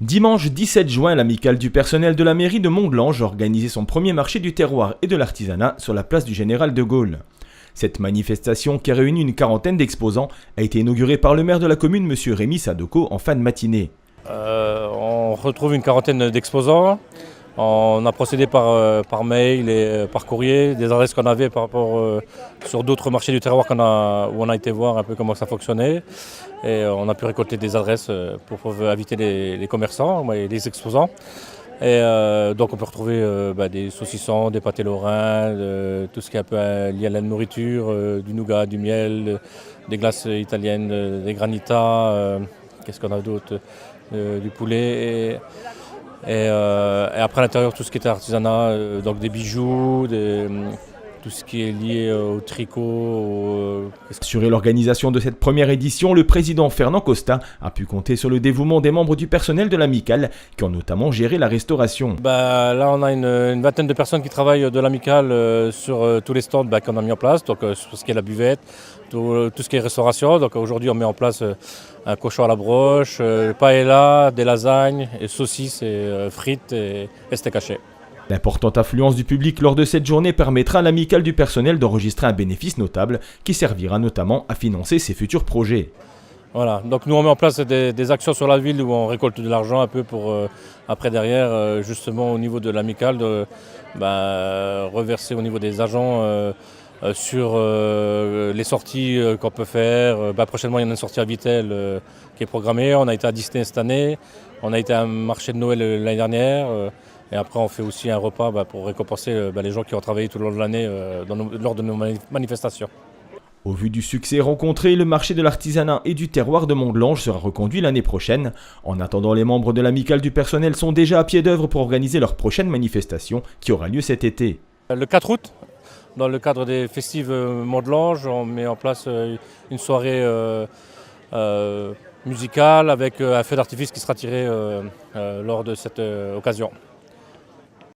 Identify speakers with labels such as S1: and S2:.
S1: Dimanche 17 juin, l'amicale du personnel de la mairie de Mont-de-Lange a organisé son premier marché du terroir et de l'artisanat sur la place du Général de Gaulle. Cette manifestation, qui a réuni une quarantaine d'exposants, a été inaugurée par le maire de la commune, M. Rémi Sadoko, en fin de matinée.
S2: On retrouve une quarantaine d'exposants. On a procédé par mail et par courrier, des adresses qu'on avait par rapport sur d'autres marchés du terroir où on a été voir un peu comment ça fonctionnait. Et on a pu récolter des adresses pour inviter les commerçants et les exposants. Et donc on peut retrouver des saucissons, des pâtés lorrains, tout ce qui est un peu lié à la nourriture, du nougat, du miel, des glaces italiennes, des granitas, qu'est-ce qu'on a d'autre, du poulet. Et après à l'intérieur tout ce qui était artisanat, donc des bijoux, tout ce qui est lié au tricot.
S1: Sur l'organisation de cette première édition, le président Fernand Costa a pu compter sur le dévouement des membres du personnel de l'amicale qui ont notamment géré la restauration.
S2: Là on a une vingtaine de personnes qui travaillent de l'amicale sur tous les stands qu'on a mis en place, donc sur ce qui est la buvette, tout ce qui est restauration. Donc aujourd'hui on met en place un cochon à la broche, paella, des lasagnes, et saucisses et frites et steak haché.
S1: L'importante affluence du public lors de cette journée permettra à l'amicale du personnel d'enregistrer un bénéfice notable qui servira notamment à financer ses futurs projets.
S2: Voilà, donc nous on met en place des actions sur la ville où on récolte de l'argent un peu pour après derrière justement au niveau de l'amicale reverser au niveau des agents sur les sorties qu'on peut faire. Prochainement il y en a une sortie à Vittel qui est programmée, on a été à Disney cette année, on a été à un marché de Noël l'année dernière. Et après, on fait aussi un repas pour récompenser les gens qui ont travaillé tout le long de l'année lors de nos manifestations.
S1: Au vu du succès rencontré, le marché de l'artisanat et du terroir de Mont-de-Lange sera reconduit l'année prochaine. En attendant, les membres de l'amicale du personnel sont déjà à pied d'œuvre pour organiser leur prochaine manifestation qui aura lieu cet été.
S2: Le 4 août, dans le cadre des festives Mont-de-Lange, on met en place une soirée musicale avec un feu d'artifice qui sera tiré lors de cette occasion.